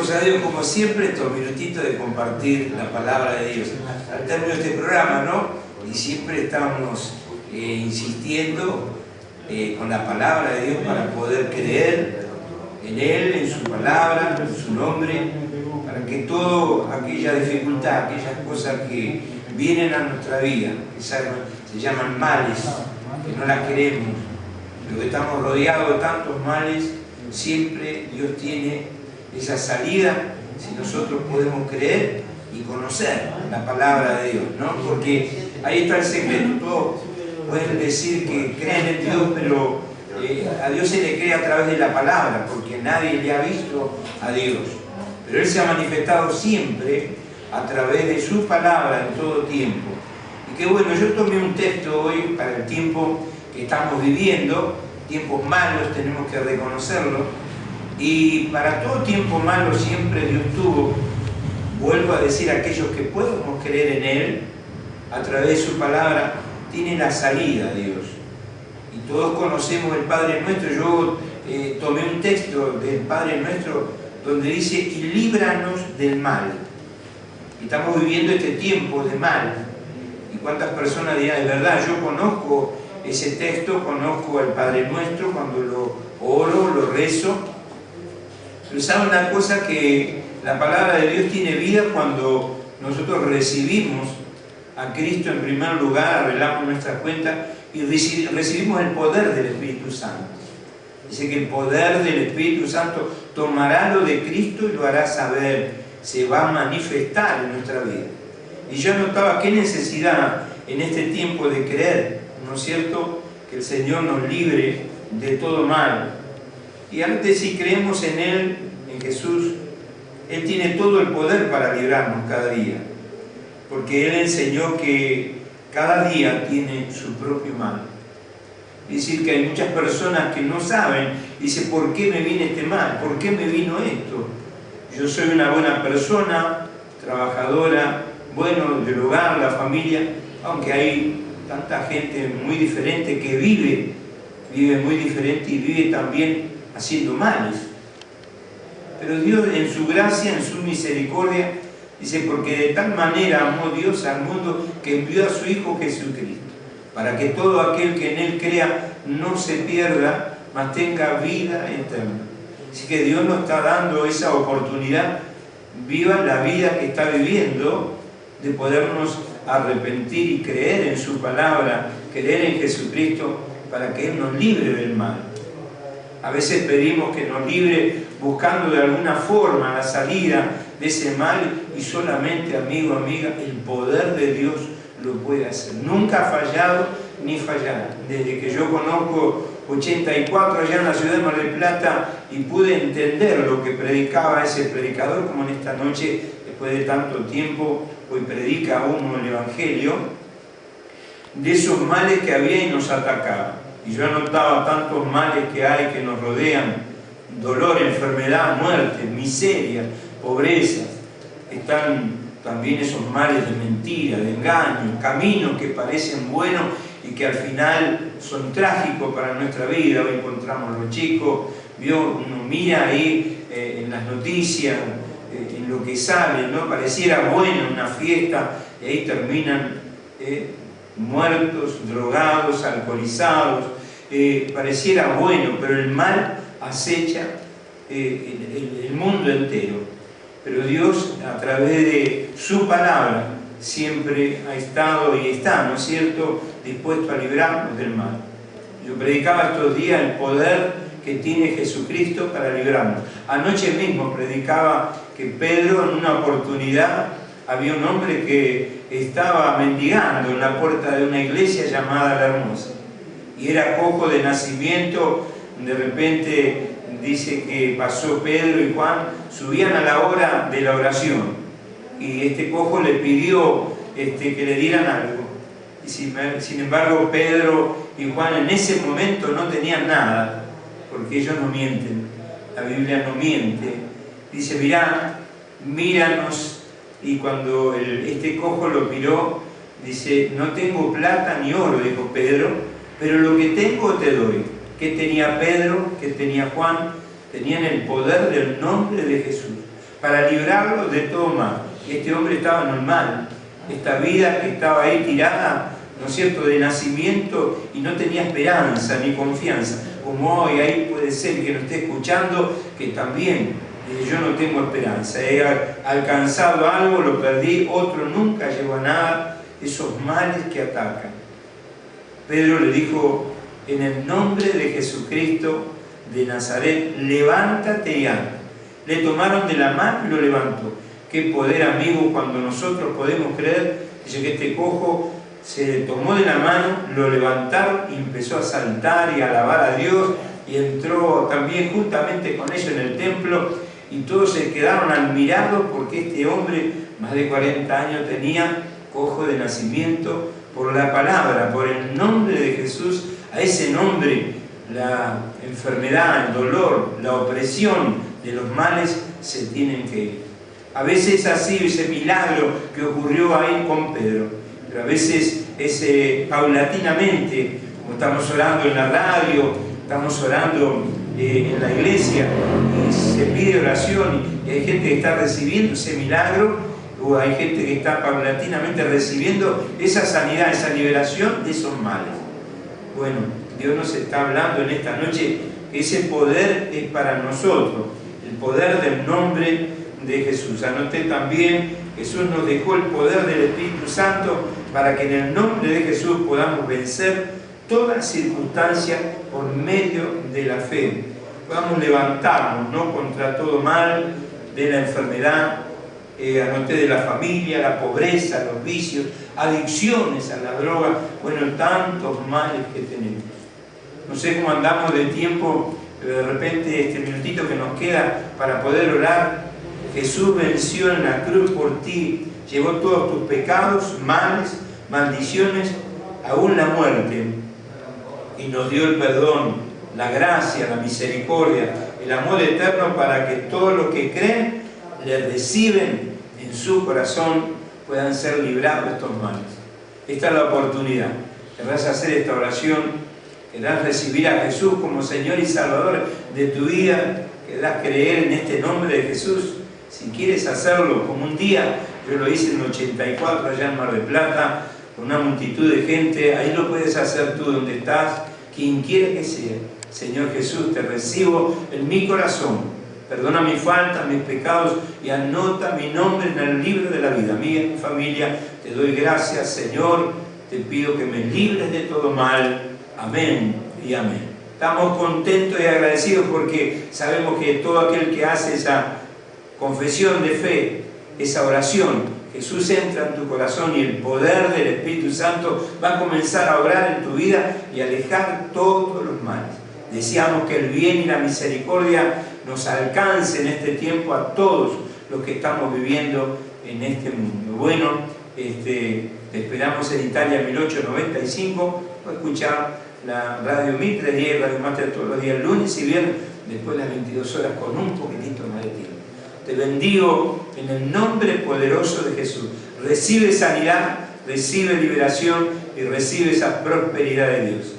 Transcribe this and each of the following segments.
Agradecemos a Dios, como siempre, estos minutitos de compartir la palabra de Dios. Al término de este programa, ¿no? Y siempre estamos insistiendo con la palabra de Dios para poder creer en Él, en su palabra, en su nombre, para que toda aquella dificultad, aquellas cosas que vienen a nuestra vida, que se llaman males, que no las queremos, pero que estamos rodeados de tantos males, siempre Dios tiene esa salida si nosotros podemos creer y conocer la palabra de Dios, ¿no? Porque ahí está el secreto. Todos pueden decir que creen en Dios, pero a Dios se le cree a través de la palabra, porque nadie le ha visto a Dios. Pero Él se ha manifestado siempre a través de su palabra en todo tiempo. Y qué bueno, yo tomé un texto hoy para el tiempo que estamos viviendo, tiempos malos, tenemos que reconocerlo. Y para todo tiempo malo siempre Dios tuvo, vuelvo a decir, aquellos que podemos creer en Él, a través de su palabra, tiene la salida Dios. Y todos conocemos el Padre Nuestro. Yo tomé un texto del Padre Nuestro donde dice, y líbranos del mal. Y estamos viviendo este tiempo de mal. Y cuántas personas dirán, es verdad, yo conozco ese texto, conozco al Padre Nuestro, cuando lo oro, lo rezo. Pero ¿saben una cosa? Que la palabra de Dios tiene vida cuando nosotros recibimos a Cristo en primer lugar, arreglamos nuestras cuentas y recibimos el poder del Espíritu Santo. Dice que el poder del Espíritu Santo tomará lo de Cristo y lo hará saber, se va a manifestar en nuestra vida. Y yo notaba qué necesidad en este tiempo de creer, ¿no es cierto?, que el Señor nos libre de todo mal. Y antes, si creemos en Él, en Jesús, Él tiene todo el poder para librarnos cada día. Porque Él enseñó que cada día tiene su propio mal. Es decir, que hay muchas personas que no saben, dicen, ¿por qué me viene este mal? ¿Por qué me vino esto? Yo soy una buena persona, trabajadora, bueno, del hogar, la familia, aunque hay tanta gente muy diferente que vive muy diferente y vive también haciendo males. Pero Dios, en su gracia, en su misericordia, dice, porque de tal manera amó Dios al mundo que envió a su Hijo Jesucristo, para que todo aquel que en Él crea no se pierda, mas tenga vida eterna. Así que Dios nos está dando esa oportunidad, viva la vida que está viviendo, de podernos arrepentir y creer en su palabra, creer en Jesucristo, para que Él nos libre del mal. A veces pedimos que nos libre buscando de alguna forma la salida de ese mal, y solamente, amigo, amiga, el poder de Dios lo puede hacer. Nunca ha fallado ni fallará. Desde que yo conozco 84 allá en la ciudad de Mar del Plata y pude entender lo que predicaba ese predicador, como en esta noche, después de tanto tiempo, hoy predica uno el Evangelio, de esos males que había y nos atacaban. Y yo anotaba tantos males que hay, que nos rodean: dolor, enfermedad, muerte, miseria, pobreza. Están también esos males de mentira, de engaño, caminos que parecen buenos y que al final son trágicos para nuestra vida. Hoy encontramos a los chicos, uno mira ahí en las noticias, en lo que sale, ¿no? Pareciera bueno una fiesta y ahí terminan muertos, drogados, alcoholizados. Pareciera bueno, pero el mal acecha el mundo entero. Pero Dios, a través de su palabra, siempre ha estado y está, ¿no es cierto?, dispuesto a librarnos del mal. Yo predicaba estos días el poder que tiene Jesucristo para librarnos. Anoche mismo predicaba que Pedro, en una oportunidad, había un hombre que estaba mendigando en la puerta de una iglesia llamada La Hermosa, y era cojo de nacimiento. De repente dice que pasó Pedro y Juan, subían a la hora de la oración, y este cojo le pidió que le dieran algo. Y sin embargo, Pedro y Juan en ese momento no tenían nada, porque ellos no mienten, la Biblia no miente. Dice, mirá, míranos. Y cuando este cojo lo miró, dice, no tengo plata ni oro, dijo Pedro, pero lo que tengo te doy. ¿Qué tenía Pedro? ¿Qué tenía Juan? Tenían el poder del nombre de Jesús. para librarlo de todo mal. Este hombre estaba en el mal, esta vida que estaba ahí tirada, ¿no es cierto?, de nacimiento, y no tenía esperanza ni confianza, como hoy ahí puede ser que nos esté escuchando, que también yo no tengo esperanza, he alcanzado algo, lo perdí, otro nunca llegó a nada, esos males que atacan. Pedro le dijo: en el nombre de Jesucristo de Nazaret, levántate y anda. Le tomaron de la mano y lo levantó. Qué poder, amigo, cuando nosotros podemos creer. Dice que este cojo se le tomó de la mano, lo levantaron y empezó a saltar y a alabar a Dios, y entró también juntamente con ellos en el templo, y todos se quedaron admirados porque este hombre, más de 40 años tenía, cojo de nacimiento, por la palabra, por el nombre de Jesús. A ese nombre la enfermedad, el dolor, la opresión de los males se tienen que ir. A veces así, ese milagro que ocurrió ahí con Pedro, pero a veces es paulatinamente, como estamos orando en la radio, estamos orando en la iglesia, y se pide oración, y hay gente que está recibiendo ese milagro, o hay gente que está paulatinamente recibiendo esa sanidad, esa liberación de esos males. Bueno, Dios nos está hablando en esta noche que ese poder es para nosotros, el poder del nombre de Jesús. Anoté también, Jesús nos dejó el poder del Espíritu Santo para que en el nombre de Jesús podamos vencer toda circunstancia por medio de la fe. Podamos levantarnos, ¿no?, contra todo mal, de la enfermedad, anoté de la familia, la pobreza, los vicios, adicciones a la droga, bueno, tantos males que tenemos. No sé cómo andamos de tiempo, pero de repente este minutito que nos queda para poder orar. Jesús venció en la cruz por ti, llevó todos tus pecados, males, maldiciones, aún la muerte, y nos dio el perdón, la gracia, la misericordia, el amor eterno, para que todos los que creen, le reciben en su corazón, puedan ser librados de estos males. Esta es la oportunidad. Querrás hacer esta oración, querrás recibir a Jesús como Señor y Salvador de tu vida, querrás creer en este nombre de Jesús. Si quieres hacerlo, como un día, yo lo hice en el 84 allá en Mar del Plata, con una multitud de gente, ahí lo puedes hacer tú donde estás, quien quiera que sea. Señor Jesús, te recibo en mi corazón, perdona mis faltas, mis pecados, y anota mi nombre en el libro de la vida. A mí y a mi familia te doy gracias, Señor, te pido que me libres de todo mal. Amén y amén. Estamos contentos y agradecidos porque sabemos que todo aquel que hace esa confesión de fe, esa oración, Jesús entra en tu corazón y el poder del Espíritu Santo va a comenzar a obrar en tu vida y alejar todos los males. Deseamos que el bien y la misericordia nos alcance en este tiempo a todos los que estamos viviendo en este mundo. Bueno, te esperamos en Italia 1895, o escuchar la radio Mitre 10, Radio Mater todos los días, lunes y viernes, después de las 22 horas, con un poquitito más de tiempo. Te bendigo en el nombre poderoso de Jesús. Recibe sanidad, recibe liberación y recibe esa prosperidad de Dios.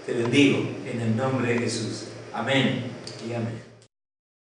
Te bendigo en el nombre de Jesús. Amén y amén.